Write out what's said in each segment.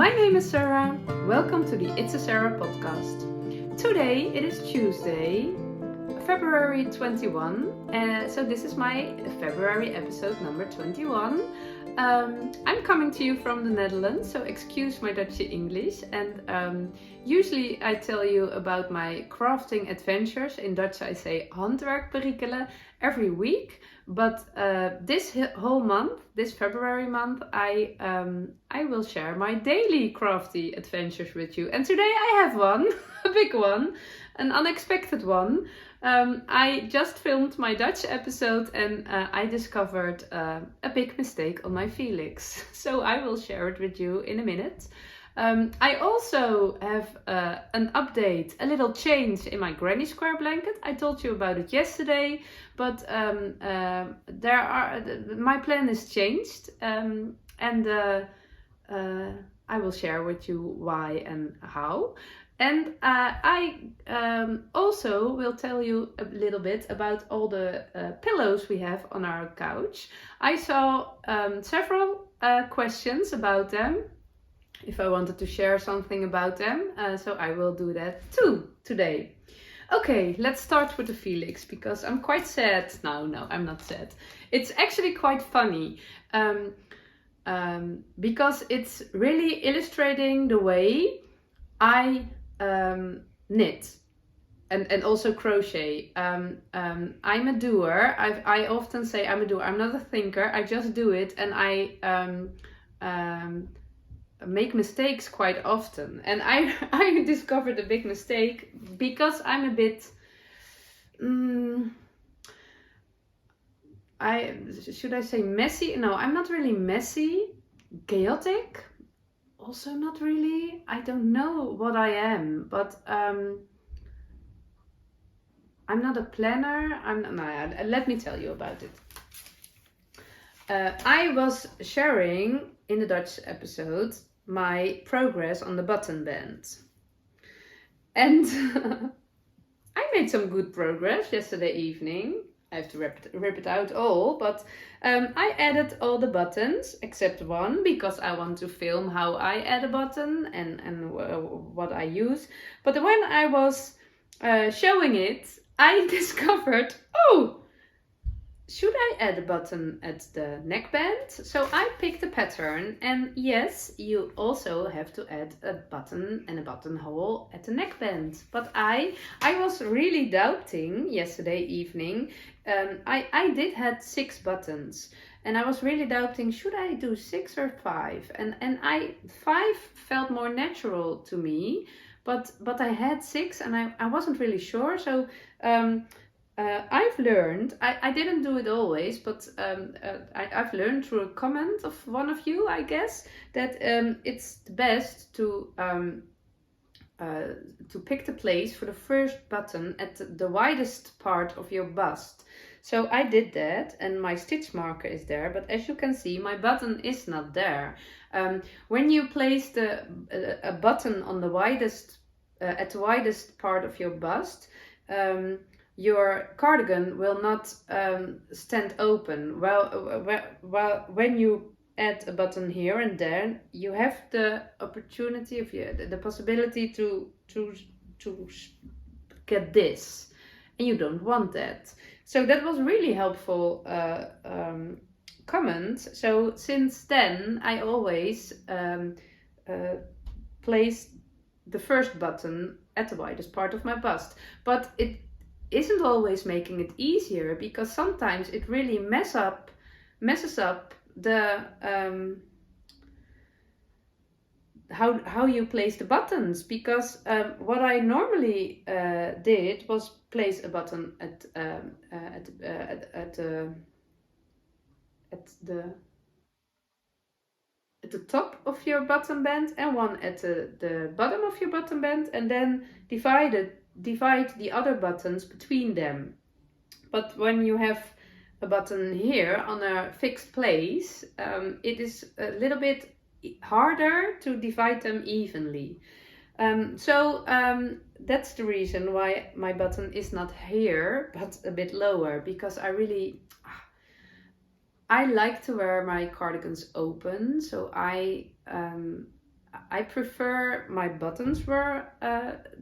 My name is Sarah. Welcome to the It's a Sarah podcast. Today it is Tuesday, February 21, so this is my February episode number 21. I'm coming to you from the Netherlands, so excuse my Dutch English. And usually I tell you about my crafting adventures. In Dutch I say handwerkperikelen every week. But this whole month, this February month, I will share my daily crafty adventures with you. And today I have one, a big one, an unexpected one. I just filmed my Dutch episode and I discovered a big mistake on my Felix. So I will share it with you in a minute. I also have an update, a little change in my granny square blanket. I told you about it yesterday, but my plan is changed, and I will share with you why and how. And I also will tell you a little bit about all the pillows we have on our couch. I saw several questions about them, if I wanted to share something about them, so I will do that too today. Okay, let's start with the Felix, because I'm quite sad. No, I'm not sad. It's actually quite funny, because it's really illustrating the way I knit and also crochet. I'm a doer. I often say I'm a doer. I'm not a thinker. I just do it, and I make mistakes quite often. And I discovered a big mistake because I'm a bit should I say messy? No, I'm not really messy. Chaotic? Also not really. I don't know what I am, but I'm not a planner. Let me tell you about it. I was sharing in the Dutch episode my progress on the button band. And I made some good progress yesterday evening. I have to rip it out all, but I added all the buttons except one, because I want to film how I add a button and what I use. But when I was showing it, I discovered, should I add a button at the neckband? So I picked a pattern, and yes, you also have to add a button and a buttonhole at the neckband. But I was really doubting yesterday evening. I did had 6 buttons, and I was really doubting, should I do 6 or 5? And 5 felt more natural to me, but I had 6 and I wasn't really sure. So I've learned, I didn't do it always, but I've learned through a comment of one of you, I guess, that it's best to pick the place for the first button at the widest part of your bust. So I did that, and my stitch marker is there, but as you can see, my button is not there. When you place a button on the widest at the widest part of your bust, your cardigan will not stand open. Well, when you add a button here and there, you have the opportunity, the possibility to get this, and you don't want that. So that was really helpful comment. So since then, I always place the first button at the widest part of my bust, but it isn't always making it easier, because sometimes it really messes up the how you place the buttons, because what I normally did was place a button at the top of your button band and one at the bottom of your button band, and then divide the other buttons between them. But when you have a button here on a fixed place, it is a little bit harder to divide them evenly. So that's the reason why my button is not here but a bit lower, because I like to wear my cardigans open, so I I prefer my buttons were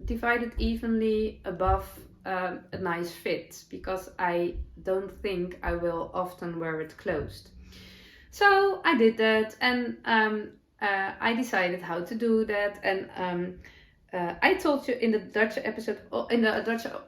divided evenly above a nice fit, because I don't think I will often wear it closed. So I did that, and I decided how to do that, and I told you in the Dutch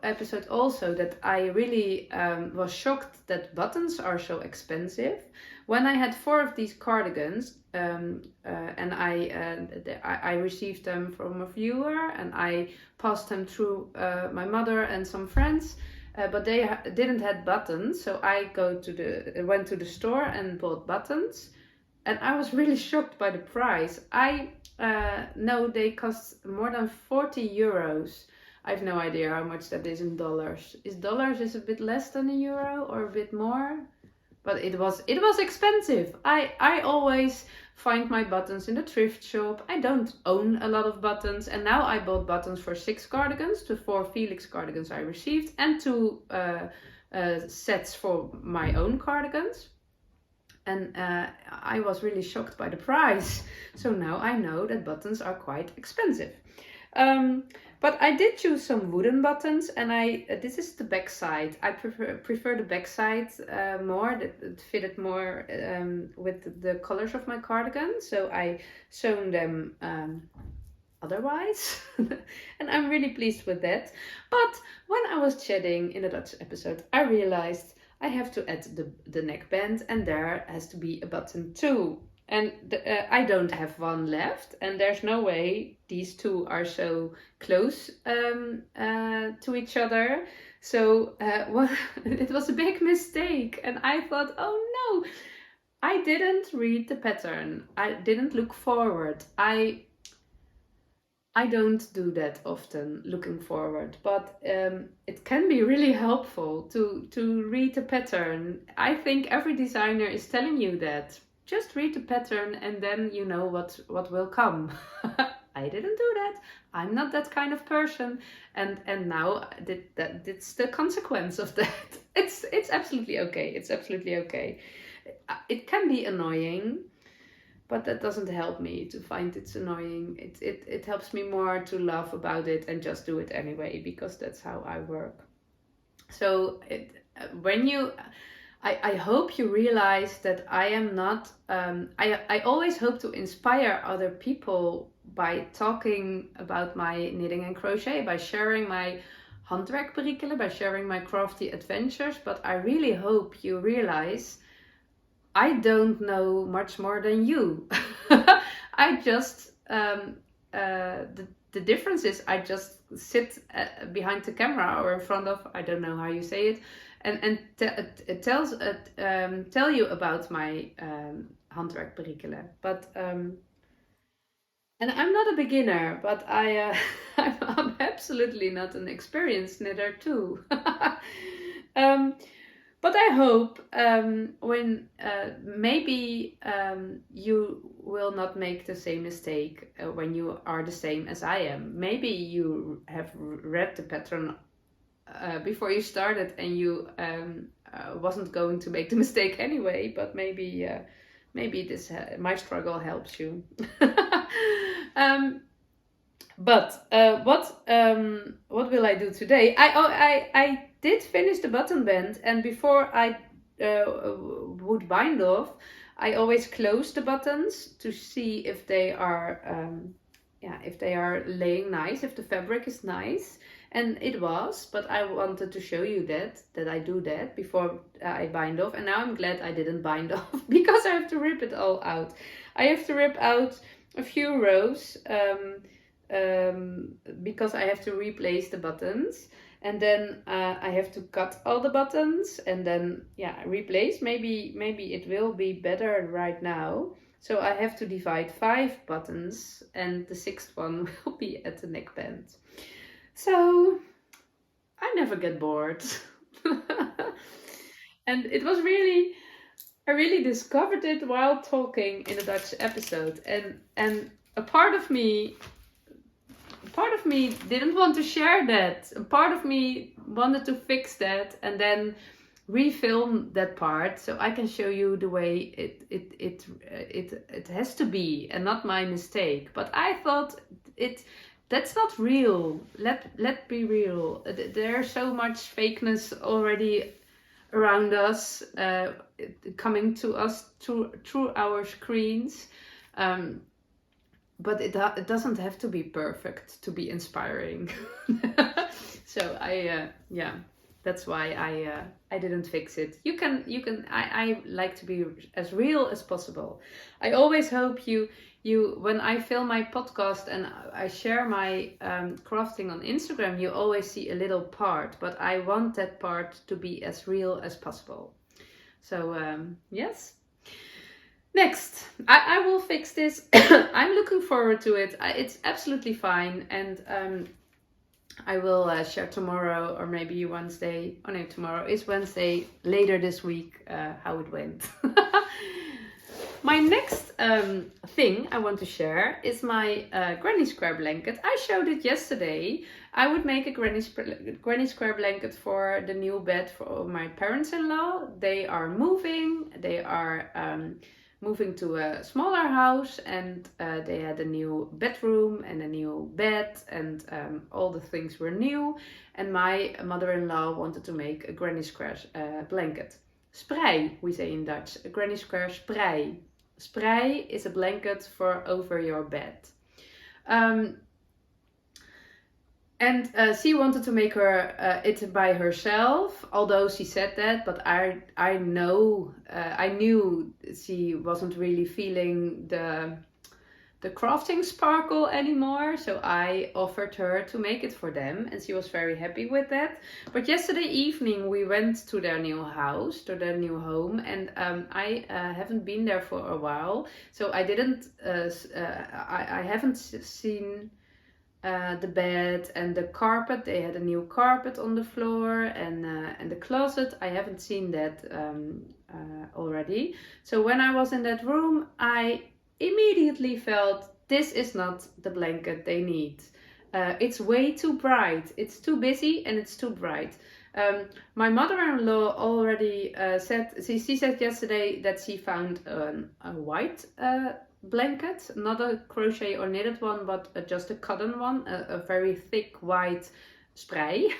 episode also that I really was shocked that buttons are so expensive. When I had 4 of these cardigans, and I received them from a viewer, and I passed them through my mother and some friends, but they didn't have buttons, so I went to the store and bought buttons, and I was really shocked by the price. No, they cost more than 40 euros. I have no idea how much that is in dollars. Is a bit less than a euro or a bit more? But it was expensive. I always find my buttons in the thrift shop. I don't own a lot of buttons, and now I bought buttons for 6 cardigans, the 4 Felix cardigans I received, and 2 sets for my own cardigans. And I was really shocked by the price. So now I know that buttons are quite expensive. But I did choose some wooden buttons, and this is the back side. I prefer the back side more. That fitted more with the colors of my cardigan. So I sewn them otherwise, and I'm really pleased with that. But when I was chatting in the Dutch episode, I realized I have to add the neckband, and there has to be a button too. And I don't have one left, and there's no way these 2 are so close to each other. So it was a big mistake, and I thought, oh no, I didn't read the pattern. I didn't look forward. I don't do that often, looking forward, but it can be really helpful to read the pattern. I think every designer is telling you that. Just read the pattern, and then you know what will come. I didn't do that. I'm not that kind of person, and now it's the consequence of that. It's absolutely okay. It's absolutely okay. It can be annoying, but that doesn't help me to find it's annoying. It helps me more to laugh about it and just do it anyway, because that's how I work. So I hope you realize that I am not, I always hope to inspire other people by talking about my knitting and crochet, by sharing my handwerkperikelen, by sharing my crafty adventures. But I really hope you realize I don't know much more than you. I just, the difference is I just sit behind the camera or in front of, I don't know how you say it, and tell you about my handwerkperikelen. But and I'm not a beginner, but I'm absolutely not an experienced knitter too. But I hope when maybe you will not make the same mistake when you are the same as I am. Maybe you have read the pattern before you started, and you wasn't going to make the mistake anyway. But maybe this my struggle helps you. But what will I do today? I did finish the button band, and before I would bind off, I always close the buttons to see if they are laying nice, if the fabric is nice, and it was. But I wanted to show you that I do that before I bind off, and now I'm glad I didn't bind off because I have to rip it all out. I have to rip out a few rows. Because I have to replace the buttons, and then I have to cut all the buttons and then replace. Maybe it will be better right now. So I have to divide 5 buttons, and the 6th one will be at the neckband. So I never get bored. And it was I really discovered it while talking in the Dutch episode, and a part of me didn't want to share that. A part of me wanted to fix that, and then refilm that part so I can show you the way it has to be and not my mistake. But I thought that's not real. Let be real. There's so much fakeness already around us, coming to us through our screens. But it doesn't have to be perfect to be inspiring. So that's why I didn't fix it. You can. I like to be as real as possible. I always hope you when I film my podcast and I share my crafting on Instagram, you always see a little part, but I want that part to be as real as possible. So yes. Next, I will fix this. I'm looking forward to it. It's absolutely fine, and I will share tomorrow or maybe Wednesday. Oh no, tomorrow is Wednesday. Later this week, how it went. My next thing I want to share is my granny square blanket. I showed it yesterday. I would make a granny square blanket for the new bed for my parents-in-law. They are moving. They are moving to a smaller house, and they had a new bedroom and a new bed, and all the things were new. And my mother-in-law wanted to make a granny square blanket. Sprei, we say in Dutch. A granny square sprei. Sprei is a blanket for over your bed. And she wanted to make her it by herself, although she said that, but I knew she wasn't really feeling the crafting sparkle anymore, so I offered her to make it for them, and she was very happy with that. But yesterday evening we went to their new house, to their new home, and I haven't been there for a while, so I didn't I haven't seen the bed and the carpet. They had a new carpet on the floor, and the closet. I haven't seen that already. So when I was in that room, I immediately felt this is not the blanket they need. It's way too bright. It's too busy and it's too bright. My mother-in-law already said, she said yesterday that she found a white blanket, not a crochet or knitted one, but just a cotton one, a very thick white sprei.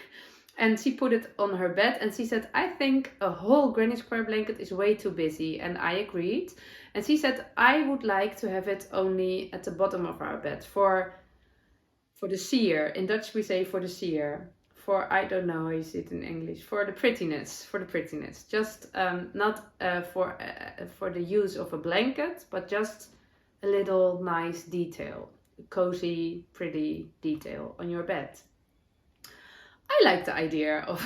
And she put it on her bed, and she said, I think a whole granny square blanket is way too busy. And I agreed. And she said, I would like to have it only at the bottom of our bed for the sier. In Dutch we say for the sier. For, I don't know how you say it in English, for the prettiness, just not for the use of a blanket, but just a little nice detail, cozy, pretty detail on your bed. I like the idea of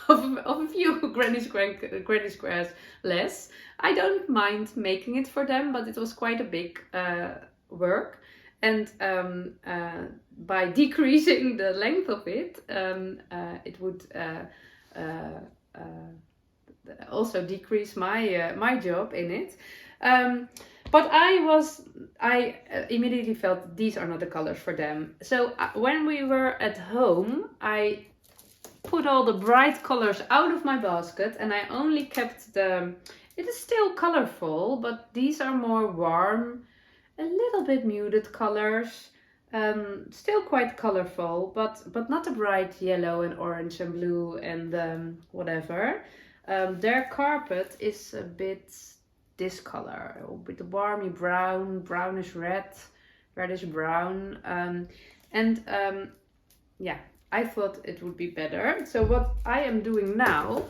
a few granny squares less. I don't mind making it for them, but it was quite a big work. And by decreasing the length of it, it would also decrease my job in it. But I immediately felt these are not the colors for them. So when we were at home, I put all the bright colors out of my basket, and I only kept it is still colorful, but these are more warm, a little bit muted colors, still quite colorful, but not a bright yellow and orange and blue and whatever. Their carpet is a bit this color, a bit warmy brown, brownish red, reddish brown, yeah, I thought it would be better. So what I am doing now,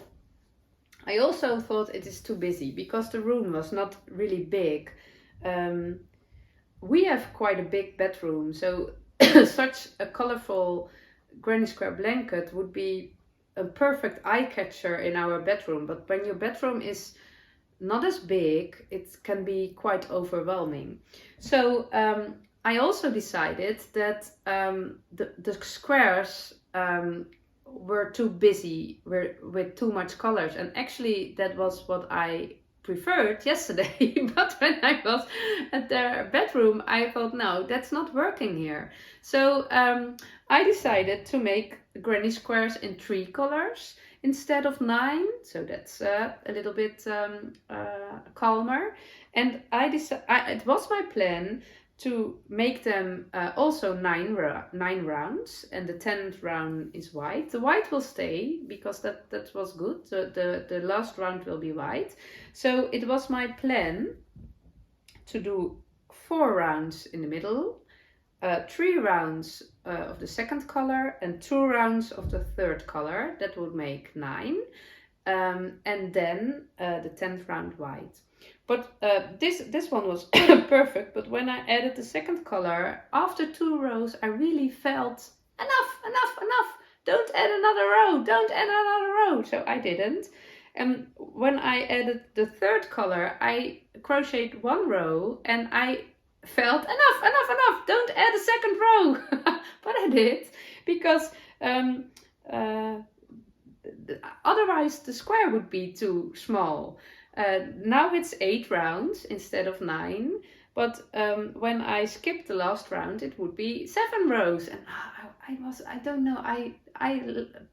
I also thought it is too busy because the room was not really big. We have quite a big bedroom, so such a colorful granny square blanket would be a perfect eye catcher in our bedroom. But when your bedroom is not as big, it can be quite overwhelming. So I also decided that the squares were too busy with too much colors, and actually that was what I preferred yesterday. But when I was at their bedroom, I thought, no, that's not working here. So I decided to make granny squares in 3 colors. instead of 9, so that's a little bit calmer. And it was my plan to make them also 9 rounds, and the 10th round is white. The white will stay because that was good. The last round will be white. So it was my plan to do 4 rounds in the middle, 3 rounds of the second color, and 2 rounds of the third color. That would make 9, and then the 10th round white. But this one was perfect. But when I added the second color, after 2 rows, I really felt enough. Don't add another row. Don't add another row. So I didn't. And when I added the third color, I crocheted 1 row, and I felt enough. Don't add a second row. But I did, because otherwise the square would be too small. Now it's 8 rounds instead of 9, but when I skipped the last round, it would be 7 rows. And I don't know, I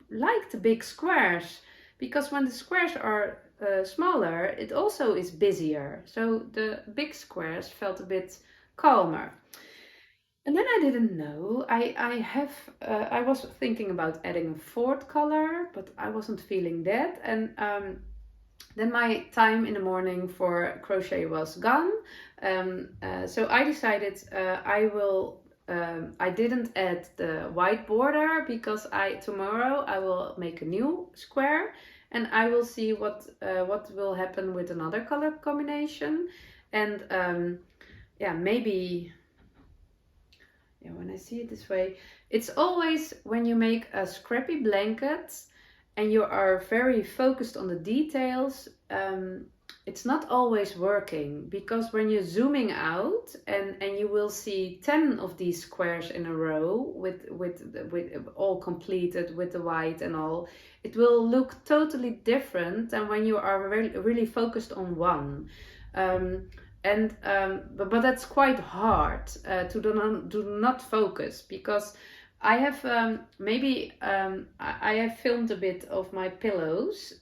like the big squares, because when the squares are smaller, it also is busier. So the big squares felt a bit calmer. And then I didn't know. I was thinking about adding a 4th color, but I wasn't feeling that. And then my time in the morning for crochet was gone. So I decided I didn't add the white border, because tomorrow I will make a new square, and I will see what will happen with another color combination. And maybe. Yeah, when I see it this way, it's always when you make a scrappy blanket and you are very focused on the details, it's not always working, because when you're zooming out and you will see 10 of these squares in a row with all completed with the white and all, it will look totally different than when you are really focused on one. But that's quite hard to do not focus, because I have I have filmed a bit of my pillows,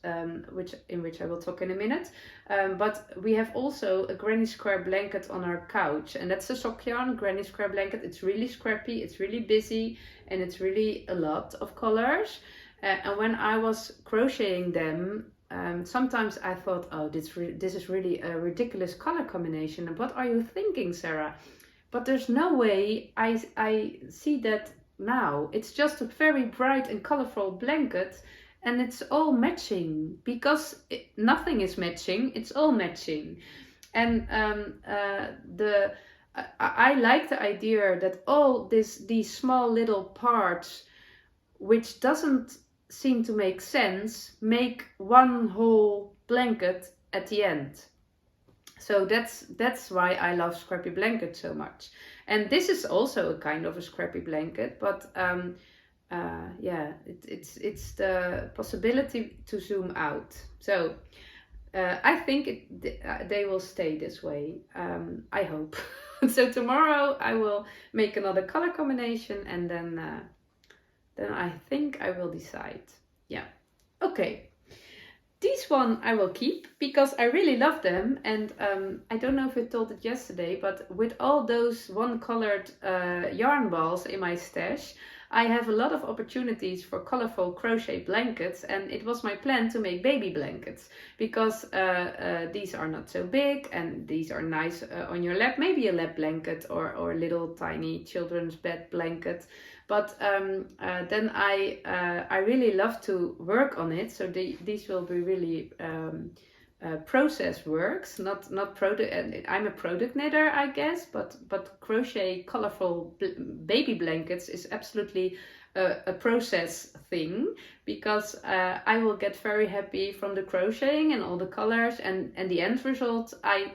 which I will talk in a minute. But we have also a granny square blanket on our couch, and that's a sock yarn granny square blanket. It's really scrappy, it's really busy, and it's really a lot of colors. And when I was crocheting them, sometimes I thought, oh, this is really a ridiculous color combination. And what are you thinking, Sarah? But there's no way I see that now. It's just a very bright and colorful blanket, and it's all matching, because nothing is matching, it's all matching. And I like the idea that all these small little parts, which doesn't seem to make sense, make one whole blanket at the end. So that's why I love scrappy blankets so much. And this is also a kind of a scrappy blanket, but it's the possibility to zoom out. So I think they will stay this way. I hope. So tomorrow I will make another color combination, and then I think I will decide. Yeah. Okay. These one I will keep, because I really love them. And I don't know if I told it yesterday, but with all those one-colored yarn balls in my stash, I have a lot of opportunities for colorful crochet blankets. And it was my plan to make baby blankets, because these are not so big, and these are nice on your lap. Maybe a lap blanket or a little tiny children's bed blanket. But then I really love to work on it. So these will be really process works, not product. I'm a product knitter, I guess, but crochet colorful baby blankets is absolutely a process thing, because I will get very happy from the crocheting and all the colors, and the end result. I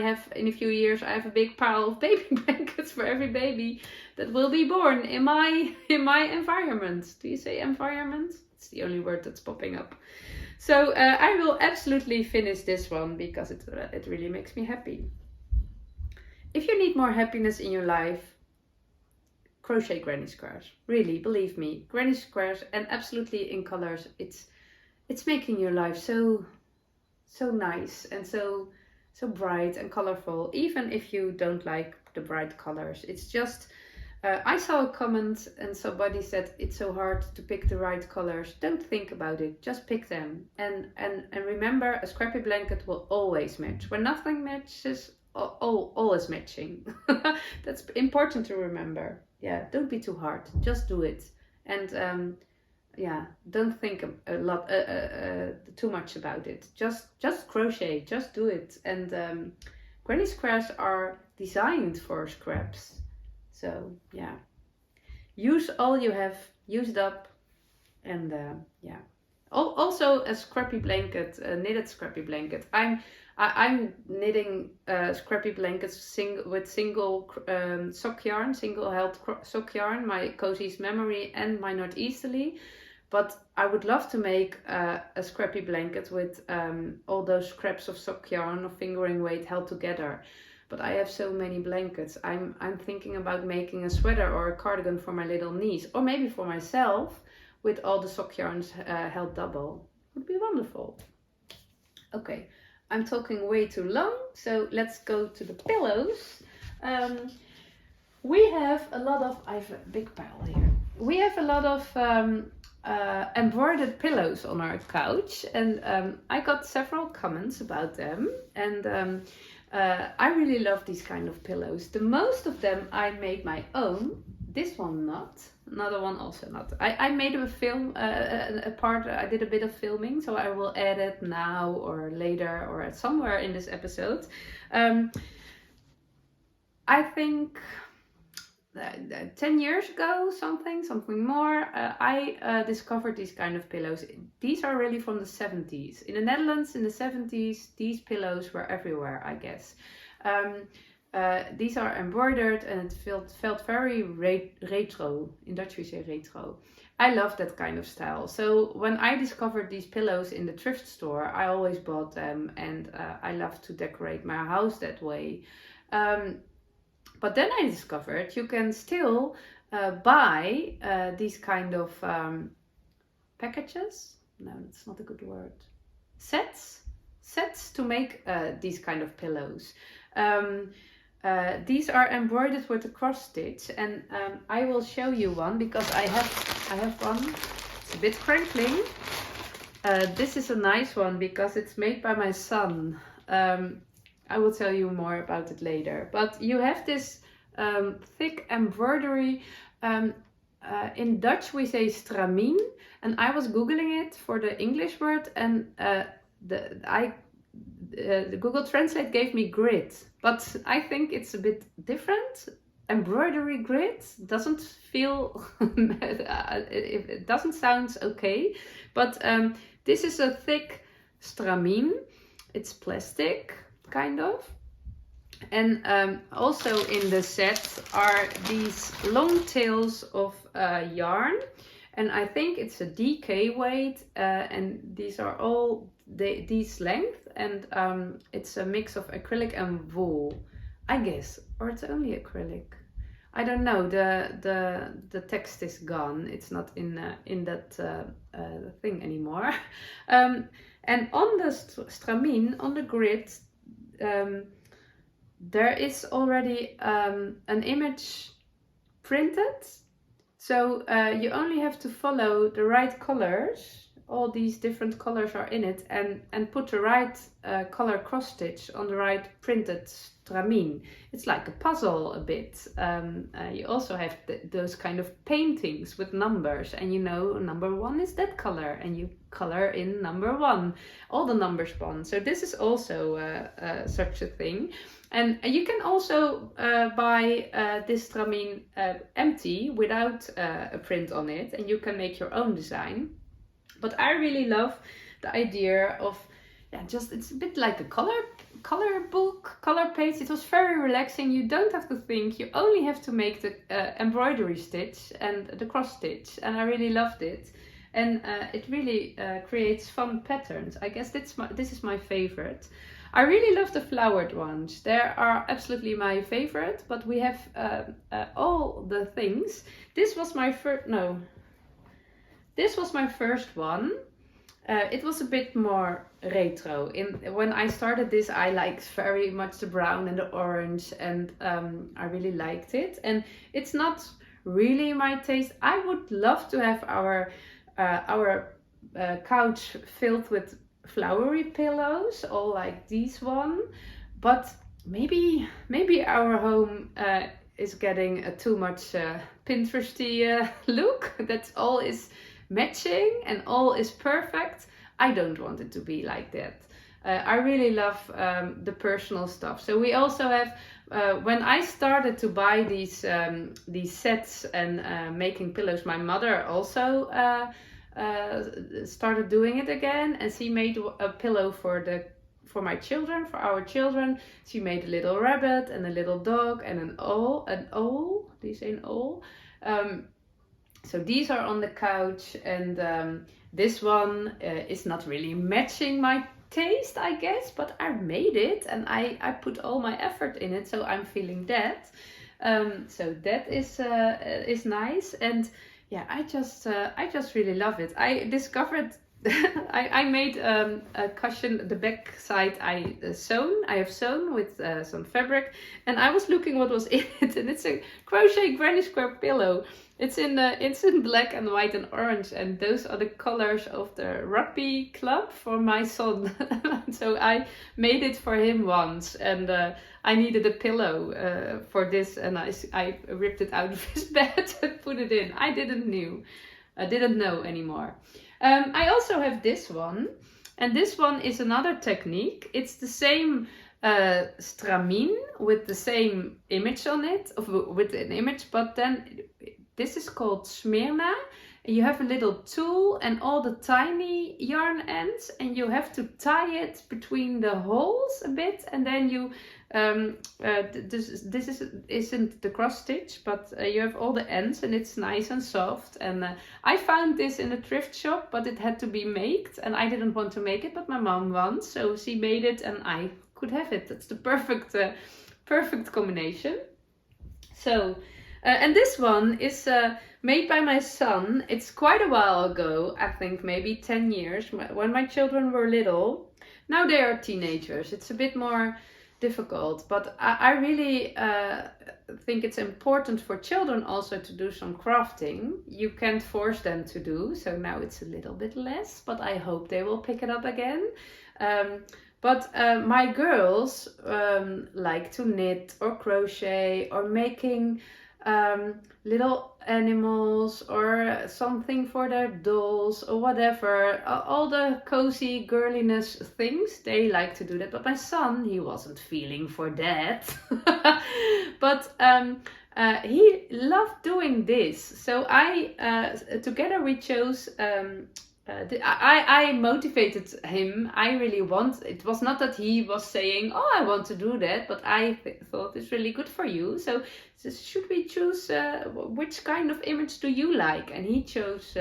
have in a few years I have a big pile of baby blankets for every baby that will be born in my environment. Do you say environment? It's the only word that's popping up. So I will absolutely finish this one, because it really makes me happy. If you need more happiness in your life, crochet granny squares. Really, believe me, granny squares, and absolutely in colors. It's it's making your life so nice and so bright and colorful, even if you don't like the bright colors. It's just I saw a comment and somebody said it's so hard to pick the right colors. Don't think about it, just pick them. And remember, a scrappy blanket will always match. When nothing matches, always matching. That's important to remember. Yeah, don't be too hard, just do it. And yeah, don't think a lot too much about it. Just crochet, just do it. And granny squares are designed for scraps. So yeah, use all you have, use it up. And yeah, also a scrappy blanket, a knitted scrappy blanket. I'm knitting scrappy blankets with single sock yarn, single held sock yarn, my Cozy's Memory and my Northeasterly. But I would love to make a scrappy blanket with all those scraps of sock yarn or fingering weight held together. But I have so many blankets. I'm thinking about making a sweater or a cardigan for my little niece, or maybe for myself, with all the sock yarns held double. Would be wonderful. Okay, I'm talking way too long, so let's go to the pillows. We have a lot of, I have a big pile here. We have a lot of embroidered pillows on our couch, and I got several comments about them, and I really love these kind of pillows. The most of them I made my own. This one not, another one also not. I made a film, a part, I did a bit of filming, so I will add it now or later or somewhere in this episode. I think 10 years ago, something more, I discovered these kind of pillows. These are really from the 70s. In the Netherlands in the 70s, these pillows were everywhere, I guess. These are embroidered and it felt very retro. In Dutch we say retro. I love that kind of style. So when I discovered these pillows in the thrift store, I always bought them, and I love to decorate my house that way. But then I discovered you can still buy these kind of packages. No, that's not a good word. Sets to make these kind of pillows. These are embroidered with a cross stitch, and I will show you one because I have one. It's a bit crinkling. This is a nice one because it's made by my son. I will tell you more about it later. But you have this thick embroidery. In Dutch we say stramien, and I was googling it for the English word, and the Google Translate gave me grit, but I think it's a bit different. Embroidery grit doesn't feel, it doesn't sound okay, but this is a thick stramien. It's plastic, kind of. And also in the set are these long tails of yarn, and I think it's a DK weight, and these are all these length, and it's a mix of acrylic and wool, I guess, or it's only acrylic. I don't know. The text is gone. It's not in that thing anymore. And on the stramien, on the grid, there is already an image printed. So you only have to follow the right colors. All these different colors are in it, and put the right color cross stitch on the right printed stramien. It's like a puzzle a bit. You also have those kind of paintings with numbers, and you know number 1 is that color, and you color in number 1. All the numbers bond. So this is also such a thing. And you can also buy this stramien empty without a print on it, and you can make your own design. But I really love the idea of, just it's a bit like a color book, color page. It was very relaxing. You don't have to think. You only have to make the embroidery stitch and the cross stitch, and I really loved it. And it really creates fun patterns. I guess this is my favorite. I really love the flowered ones. They are absolutely my favorite. But we have all the things. This was my first one. it was a bit more retro. When I started this, I liked very much the brown and the orange, and I really liked it. And it's not really my taste. I would love to have our couch filled with flowery pillows, all like these one. But maybe our home is getting a too much Pinteresty look. That's all is matching and all is perfect. I don't want it to be like that. I really love the personal stuff. So we also have, when I started to buy these sets and making pillows, my mother also started doing it again, and she made a pillow for my children, for our children. She made a little rabbit and a little dog and an owl. Do you say an owl? So these are on the couch, and this one is not really matching my taste, I guess, but I made it and I put all my effort in it, so I'm feeling that. So that is nice, and yeah, I just really love it. I discovered I made a cushion, the back side I have sewn with some fabric, and I was looking what was in it, and it's a crochet granny square pillow. It's in black and white and orange, and those are the colors of the rugby club for my son. So I made it for him once, and I needed a pillow for this, and I ripped it out of his bed and put it in. I didn't know anymore. I also have this one, and this one is another technique. It's the same stramine with the same image on it, with an image, but then this is called Smyrna. You have a little tool and all the tiny yarn ends, and you have to tie it between the holes a bit, and then you this isn't the cross stitch, but you have all the ends, and it's nice and soft. And I found this in a thrift shop, but it had to be made, and I didn't want to make it, but my mom wants, so she made it, and I could have it. That's the perfect combination. So. And this one is made by my son. It's quite a while ago, I think maybe 10 years, when my children were little. Now they are teenagers. It's a bit more difficult, but I really think it's important for children also to do some crafting. You can't force them to do, so now it's a little bit less, but I hope they will pick it up again. But my girls like to knit or crochet or making little animals or something for their dolls or whatever, all the cozy girliness things, they like to do that. But my son, he wasn't feeling for that. But he loved doing this, so together we chose I motivated him. It was not that he was saying, oh, I want to do that, but I thought it's really good for you. So should we choose, which kind of image do you like? And he chose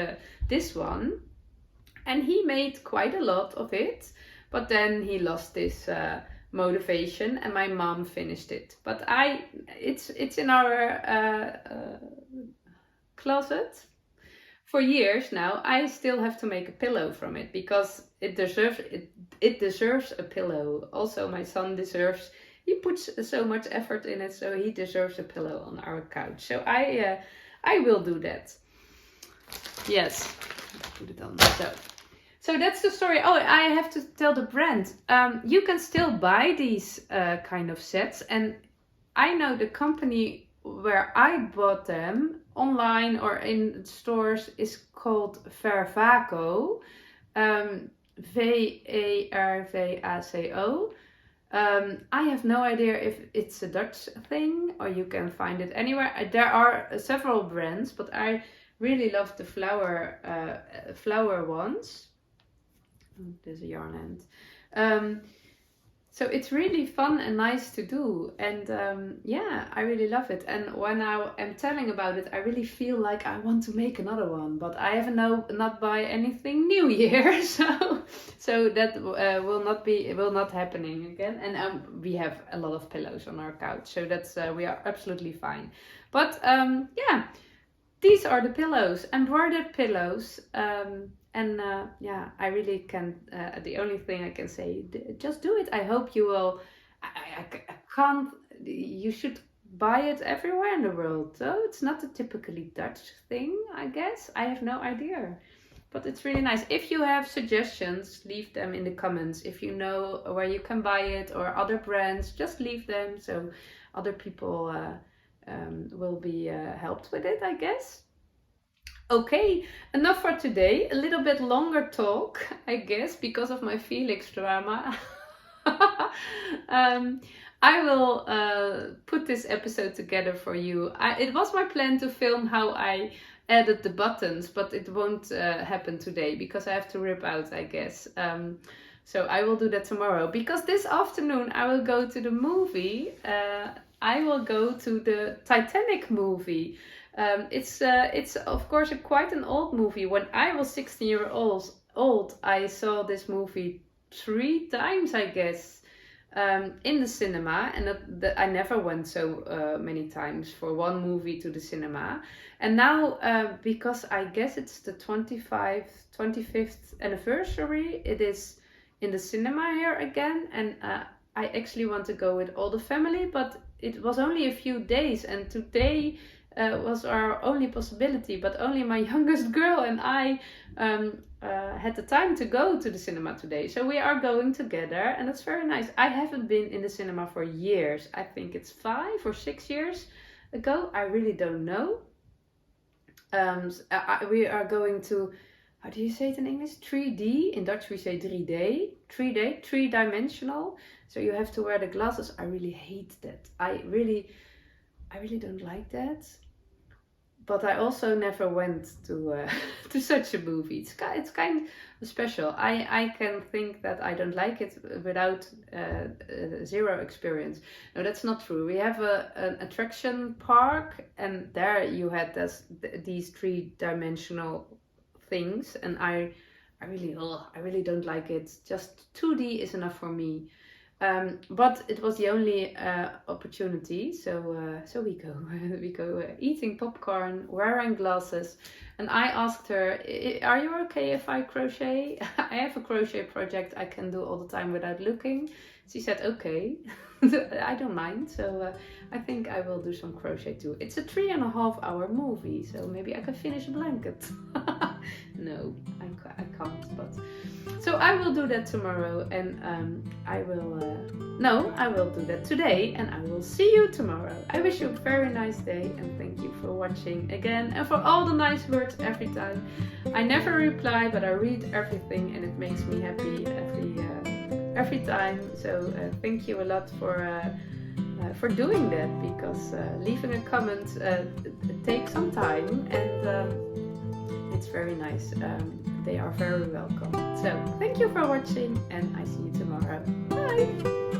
this one. And he made quite a lot of it, but then he lost this motivation, and my mom finished it. But it's in our closet. For years now, I still have to make a pillow from it because it deserves a pillow. Also, my son he puts so much effort in it, so he deserves a pillow on our couch. So I will do that. Yes, put it on. So that's the story. Oh, I have to tell the brand. You can still buy these kind of sets, and I know the company where I bought them online or in stores is called Vervaco, Vervaco. I have no idea if it's a Dutch thing or you can find it anywhere. There are several brands, but I really love the flower ones. There's a yarn end. So it's really fun and nice to do, and yeah, I really love it. And when I am telling about it, I really feel like I want to make another one, but I have not buy anything new here, so that will not happening again. And we have a lot of pillows on our couch, so that's we are absolutely fine. But yeah, these are the pillows, embroidered pillows. And yeah, I really can. The only thing I can say, just do it. I hope you will. I can't. You should buy it everywhere in the world, though. It's not a typically Dutch thing, I guess. I have no idea. But it's really nice. If you have suggestions, leave them in the comments. If you know where you can buy it or other brands, just leave them so other people will be helped with it, I guess. Okay, enough for today. A little bit longer talk, I guess, because of my Felix drama. I will put this episode together for you. It was my plan to film how I added the buttons, but it won't happen today because I have to rip out, I guess. So I will do that tomorrow, because this afternoon I will go to the movie. I will go to the Titanic movie. It's of course quite an old movie. When I was 16 years old, I saw this movie 3 times, I guess, in the cinema, and I never went so many times for one movie to the cinema. And now, because I guess it's the 25th anniversary, it is in the cinema here again, and I actually want to go with all the family, but it was only a few days, and today was our only possibility, but only my youngest girl and I had the time to go to the cinema today. So we are going together, and it's very nice. I haven't been in the cinema for years. I think it's 5 or 6 years ago. I really don't know. We are going to, how do you say it in English? 3D. In Dutch we say 3D. 3D, 3-dimensional. So you have to wear the glasses. I really hate that. I really don't like that. But I also never went to to such a movie. It's kind of special. I can think that I don't like it without zero experience. No, that's not true. We have an attraction park, and there you had these 3-dimensional things, and I really don't like it. Just 2D is enough for me. But it was the only opportunity, so we go eating popcorn, wearing glasses, and I asked her, "Are you okay if I crochet? I have a crochet project I can do all the time without looking." She said, "Okay." I don't mind, so I think I will do some crochet too. It's a 3.5-hour movie, so maybe I can finish a blanket. No, I can't, but so I will do that tomorrow, and I will do that today, and I will see you tomorrow. I wish you a very nice day, and thank you for watching again, and for all the nice words every time. I never reply, but I read everything, and it makes me happy every time. So thank you a lot for doing that, because leaving a comment takes some time, and it's very nice. They are very welcome. So thank you for watching, and I see you tomorrow. Bye!